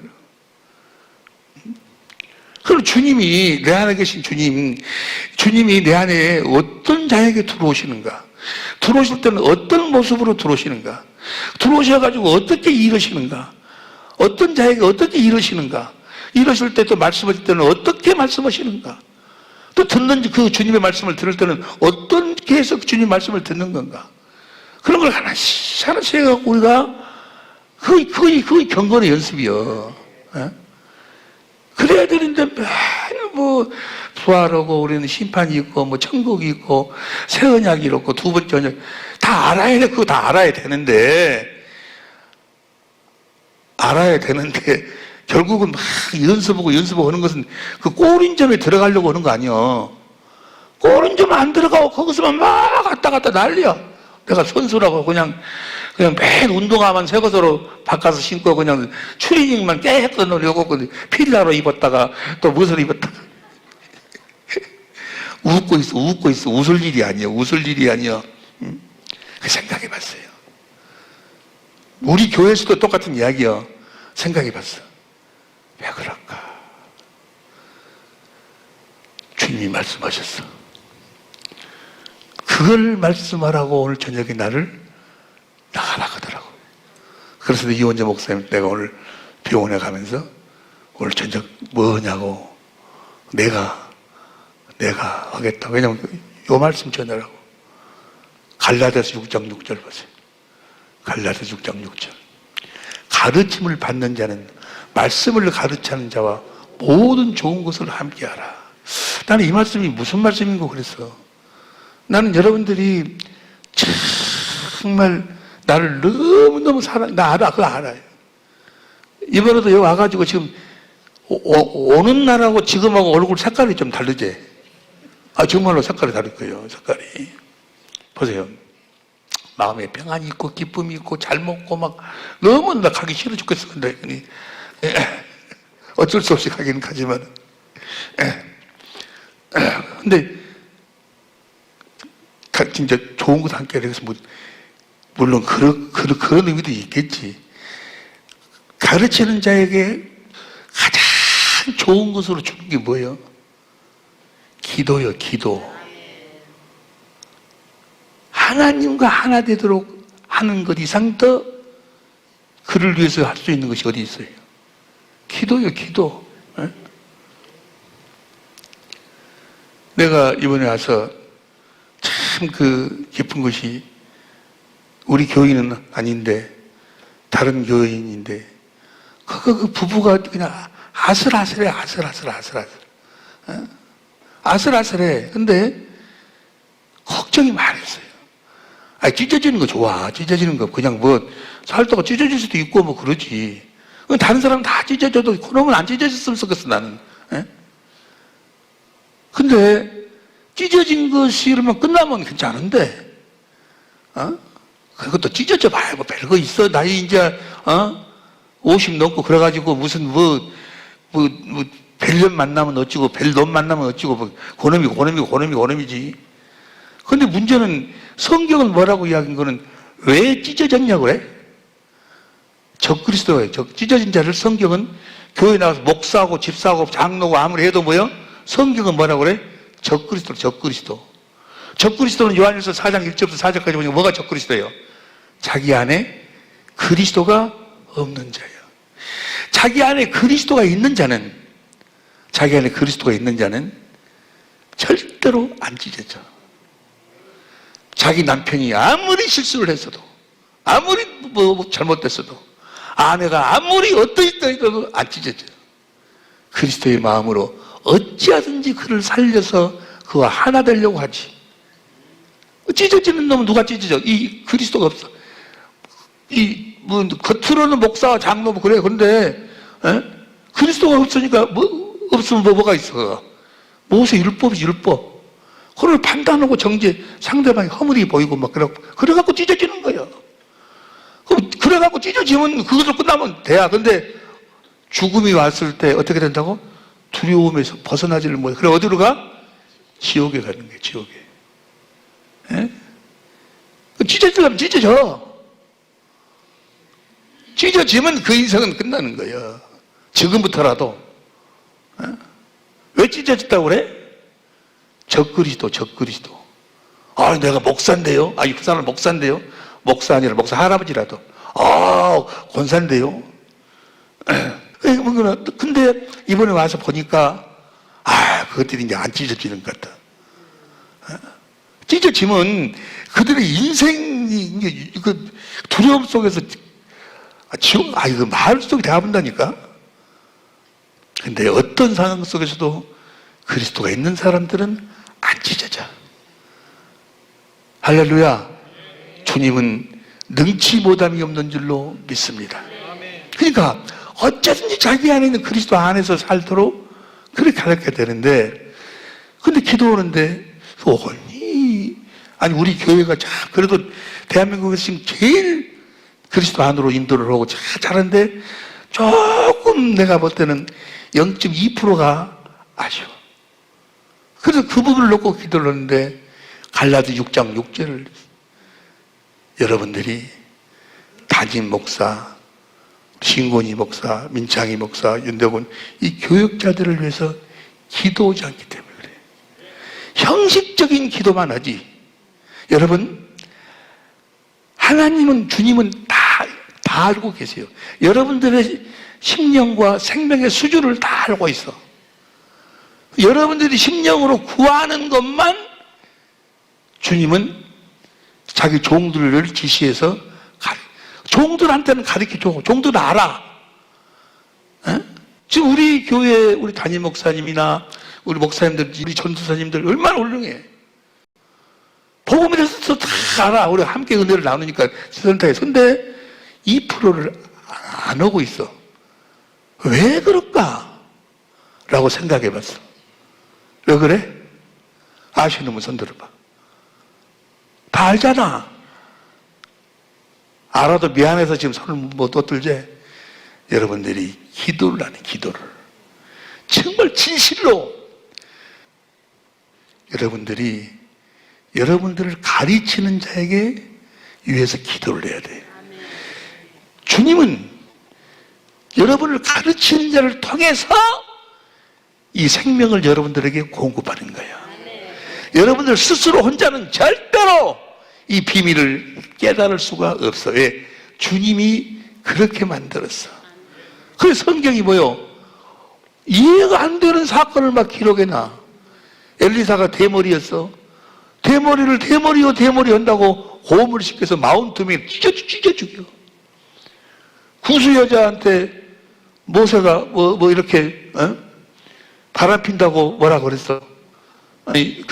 그럼 주님이, 내 안에 계신 주님이 내 안에 어떤 자에게 들어오시는가? 들어오실 때는 어떤 모습으로 들어오시는가? 들어오셔가지고 어떻게 이루시는가? 어떤 자에게 어떻게 이루시는가? 이러실 때 또 말씀하실 때는 어떻게 말씀하시는가? 또 그 주님의 말씀을 들을 때는 어떻게 해서 주님 말씀을 듣는 건가? 그런 걸 하나씩 해갖고 우리가 거의 경건의 연습이요. 예? 그래야 되는데 매일 뭐 부활하고 우리는 심판이 있고 뭐 천국이 있고 새 언약이 있고 두 번째 언약 다 알아야 돼. 그거 다 알아야 되는데 결국은 막 연습하고 하는 것은 그 꼬린점에 들어가려고 하는 거 아니야. 꼬린점 안 들어가고 거기서만 막 갔다 난리야. 내가 선수라고 그냥 매일 운동화만 새 것으로 바꿔서 신고 그냥 추리닝만 깨끗 넣으려고 필라로 입었다가 또 무엇을 입었다가 웃고 있어. 웃을 일이 아니야. 응? 그 생각해 봤어요. 우리 교회에서도 똑같은 이야기야. 생각해 봤어. 왜 그럴까? 주님이 말씀하셨어. 그걸 말씀하라고 오늘 저녁에 나를 나가라 하더라고. 그래서 이원재 목사님, 내가 오늘 병원에 가면서 오늘 저녁 뭐냐고 내가 하겠다. 왜냐면 요 말씀 전하라고. 갈라디아서 6장 6절 보세요. 갈라디아서 6장 6절. 가르침을 받는 자는 말씀을 가르치는 자와 모든 좋은 것을 함께하라. 나는 이 말씀이 무슨 말씀인고 그랬어. 나는 여러분들이 정말 나를 너무너무 나 그거 알아요. 이번에도 여기 와가지고 지금 오는 날하고 지금하고 얼굴 색깔이 좀 다르지? 정말로 색깔이 다를 거예요. 색깔이. 보세요. 마음에 평안이 있고 기쁨이 있고 잘 먹고 막 너무 나 가기 싫어 죽겠어. 근데 어쩔 수 없이 가기는 가지만 근데 진짜 좋은 것 함께 해서 물론 그런 의미도 있겠지. 가르치는 자에게 가장 좋은 것으로 주는 게 뭐예요? 기도요, 기도. 하나님과 하나 되도록 하는 것 이상 더 그를 위해서 할 수 있는 것이 어디 있어요? 기도요, 기도. 에? 내가 이번에 와서 참 깊은 것이 우리 교인은 아닌데 다른 교인인데 그 부부가 그냥 아슬아슬해. 아슬아슬해. 근데 걱정이 많았어요. 찢어지는 거 좋아. 찢어지는 거 그냥 뭐 살다가 찢어질 수도 있고 뭐 그러지. 다른 사람 다 찢어져도 그놈은 안 찢어졌으면 좋겠어 나는. 근데 찢어진 것이 이러면 끝나면 괜찮은데 그것도 찢어져 봐야 뭐 별거 있어. 나이 이제 50 넘고 그래가지고 무슨 벨년 만나면 어찌고 벨놈 만나면 어찌고 뭐 고놈이지. 근데 문제는 성경은 뭐라고 이야기한 거는 왜 찢어졌냐고 그래? 적그리스도예요. 찢어진 자를 성경은 교회 나가서 목사하고 집사하고 장로고 아무리 해도 뭐요? 성경은 뭐라고 그래? 적그리스도. 적그리스도는 요한일서 4장 1절부터 4절까지 보니까 뭐가 적그리스도예요? 자기 안에 그리스도가 없는 자예요. 자기 안에 그리스도가 있는 자는 절대로 안 찢어져. 자기 남편이 아무리 실수를 했어도, 아무리 잘못됐어도, 아내가 아무리 어떠해도 안 찢어져. 그리스도의 마음으로 어찌하든지 그를 살려서 그와 하나 되려고 하지. 찢어지는 놈은 누가 찢어져? 이 그리스도가 없어. 겉으로는 목사와 장로 그래. 그런데 그리스도가 없으니까 없으면 뭐가 있어? 모세 율법이 율법. 그걸 판단하고 정죄, 상대방이 허물이 보이고 막 그래갖고 찢어지는 거예요. 그래갖고 찢어지면 그것으로 끝나면 돼야. 근데 죽음이 왔을 때 어떻게 된다고? 두려움에서 벗어나지를 못해. 그래 어디로 가? 지옥에 가는 거예요. 지옥에. 예? 찢어지려면 찢어져. 찢어지면 그 인생은 끝나는 거예요. 지금부터라도. 예? 왜 찢어졌다고 그래? 적그리스도. 아, 내가 목사인데요? 아, 이 사람 목사인데요? 목사 아니라 목사 할아버지라도. 아, 권사인데요? 근데 이번에 와서 보니까, 그것들이 이제 안 찢어지는 것 같다. 찢어지면 그들의 인생이, 이거 두려움 속에서, 이거 마을 속에 대화본다니까? 근데 어떤 상황 속에서도 그리스도가 있는 사람들은 안 찢어져. 할렐루야. 주님은 능치 못함이 없는 줄로 믿습니다. 그러니까 어쩌든지 자기 안에 있는 그리스도 안에서 살도록 그렇게 가르쳐야 되는데, 근데 기도하는데 아니 우리 교회가 참 그래도 대한민국에서 지금 제일 그리스도 안으로 인도를 하고 잘하는데 조금 내가 볼 때는 0.2%가 아쉬워. 그래서 그 부분을 놓고 기도를 하는데 갈라디 6장 6절을 여러분들이 담임 목사, 신곤이 목사, 민창희 목사, 윤대곤 이 교역자들을 위해서 기도하지 않기 때문에 그래요. 형식적인 기도만 하지. 여러분, 하나님은, 주님은 다 알고 계세요. 여러분들의 심령과 생명의 수준을 다 알고 있어. 여러분들이 심령으로 구하는 것만 주님은 자기 종들을 지시해서 종들한테는 가르쳐줘. 종들은 알아. 에? 지금 우리 교회 우리 담임 목사님이나 우리 목사님들, 우리 전도사님들 얼마나 훌륭해. 복음에 대해서 다 알아. 우리 함께 은혜를 나누니까 센터에서. 근데 2%를 안 하고 있어. 왜 그럴까? 라고 생각해 봤어. 왜 그래? 아시는 분 손 들어봐. 다 알잖아. 알아도 미안해서 지금 손을 못 떠들지. 여러분들이 기도를 하네, 기도를. 정말 진실로 여러분들을 가르치는 자에게 위해서 기도를 해야 돼. 주님은 여러분을 가르치는 자를 통해서 이 생명을 여러분들에게 공급하는 거예요. 여러분들 스스로 혼자는 절대로 이 비밀을 깨달을 수가 없어. 왜? 주님이 그렇게 만들었어. 그래서 성경이 뭐요? 이해가 안 되는 사건을 막 기록해놔. 엘리사가 대머리였어. 대머리 한다고 고음을 시켜서 마운트맨 찢어 죽여. 구수 여자한테 모세가 이렇게 바람 핀다고 뭐라 그랬어? 아니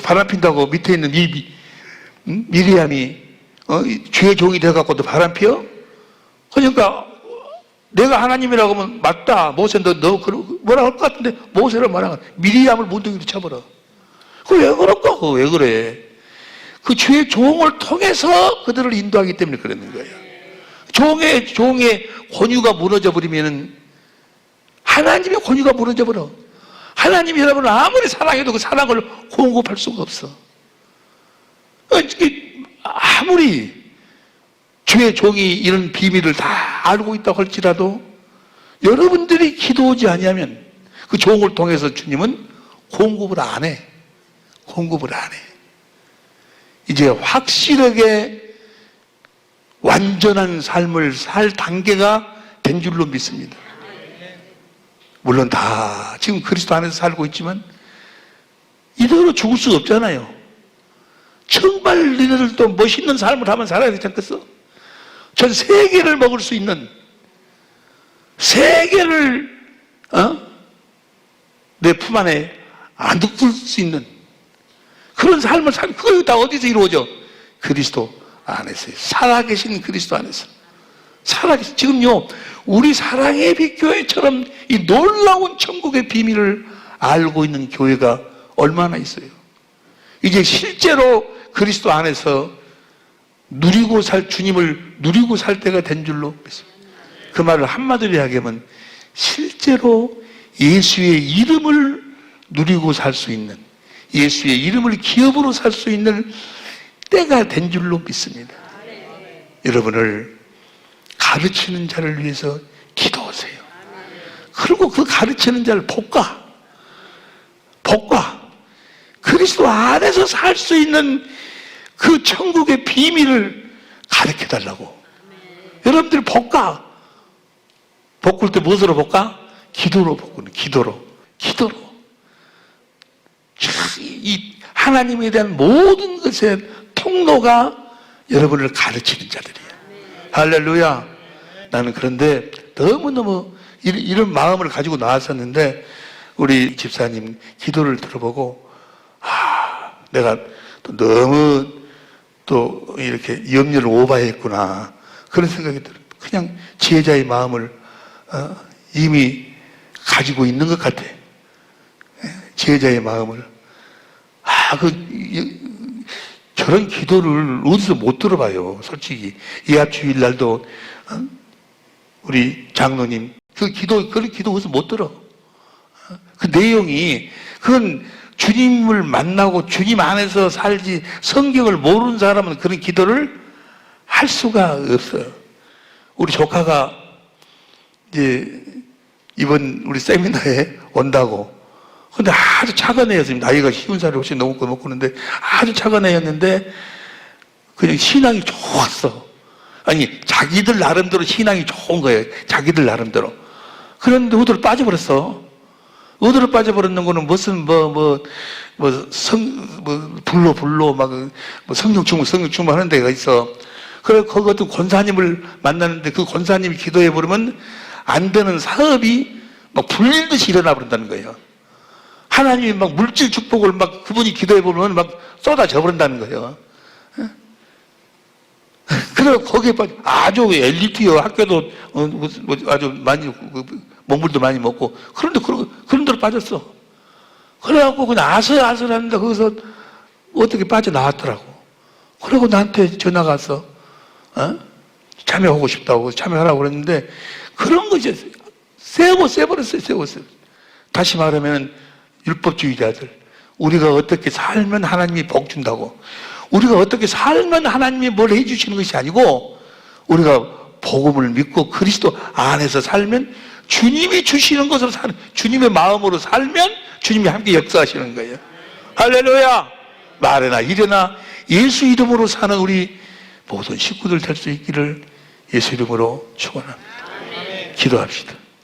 바람 핀다고 밑에 있는 미리암이 주의 종이 돼갖고도 바람 피워? 그러니까 내가 하나님이라고 하면 맞다. 모세 너 뭐라 할 것 같은데 모세를 뭐라 미리암을 몬둥이로 쳐버려. 왜 그럴까? 왜 그래? 그 주의 종을 통해서 그들을 인도하기 때문에 그러는 거예요. 종의 권위가 무너져 버리면은 하나님의 권위가 무너져 버려. 하나님이 여러분을 아무리 사랑해도 그 사랑을 공급할 수가 없어. 아무리 주의 종이 이런 비밀을 다 알고 있다고 할지라도 여러분들이 기도하지 아니하면 그 종을 통해서 주님은 공급을 안 해. 이제 확실하게 완전한 삶을 살 단계가 된 줄로 믿습니다. 물론 다 지금 그리스도 안에서 살고 있지만 이대로 죽을 수 없잖아요. 정말 너희들도 멋있는 삶을 한번 살아야 되지 않겠어? 전 세계를 먹을 수 있는, 세계를 내 품 안에 안둘 수 있는 그런 삶을 그거 다 어디서 이루어져? 그리스도 안에서요. 살아계신 그리스도 안에서. 지금요, 우리 사랑의 빛교회처럼 이 놀라운 천국의 비밀을 알고 있는 교회가 얼마나 있어요. 이제 실제로 그리스도 안에서 주님을 누리고 살 때가 된 줄로 믿습니다. 그 말을 한마디로 이야기하면 실제로 예수의 이름을 누리고 살 수 있는, 예수의 이름을 기업으로 살 수 있는 때가 된 줄로 믿습니다. 여러분을 가르치는 자를 위해서 기도하세요. 그리고 그 가르치는 자를 복과 그리스도 안에서 살 수 있는 그 천국의 비밀을 가르쳐 달라고. 여러분들 볶을 때 무엇으로 볶아? 기도로 볶는, 기도로. 이 하나님에 대한 모든 것의 통로가 여러분을 가르치는 자들이에요. 할렐루야. 나는 그런데 너무너무 이런 마음을 가지고 나왔었는데 우리 집사님 기도를 들어보고 내가 또 너무 또 이렇게 염려를 오버했구나 그런 생각이 들어요. 그냥 지혜자의 마음을 이미 가지고 있는 것 같아. 지혜자의 마음을. 저런 기도를 어디서 못 들어봐요. 솔직히 예합 주일날도 우리 장로님 그런 기도 어디서 못 들어. 그 내용이 그건 주님을 만나고 주님 안에서 살지 성경을 모르는 사람은 그런 기도를 할 수가 없어요. 우리 조카가 이제 이번 우리 세미나에 온다고. 근데 아주 작은 애였습니다. 나이가 50살이 훨씬 넘고 그런데 아주 작은 애였는데 그냥 신앙이 좋았어. 아니 자기들 나름대로 신앙이 좋은 거예요. 자기들 나름대로. 그런데 어디로 빠져버렸어. 어디로 빠져버렸는 거는 무슨 불로 막 성령 충만 하는 데가 있어. 그래 거기 어떤 권사님을 만나는데 그 권사님이 기도해 버리면 안 되는 사업이 막 불릴듯이 일어나 버린다는 거예요. 하나님이 막 물질 축복을 막 그분이 기도해 보면 막 쏟아져 버린다는 거예요. 그래 거기에 빠져 아주 엘리트요. 학교도 아주 많이 먹물도 많이 먹고 그런데 그런 데로 빠졌어. 그래갖고 그냥 아슬아슬하는데 거기서 어떻게 빠져나왔더라고. 그리고 나한테 전화가 왔어. 참여하고 싶다고 참여하라고 그랬는데 그런 것이 세버렸어요. 다시 말하면 율법주의자들, 우리가 어떻게 살면 하나님이 복 준다고, 우리가 어떻게 살면 하나님이 뭘 해주시는 것이 아니고 우리가 복음을 믿고 그리스도 안에서 살면 주님이 주시는 것으로 사는, 주님의 마음으로 살면 주님이 함께 역사하시는 거예요. 할렐루야. 말해나 이래나 예수 이름으로 사는 우리 모든 식구들 될 수 있기를 예수 이름으로 축원합니다. 기도합시다.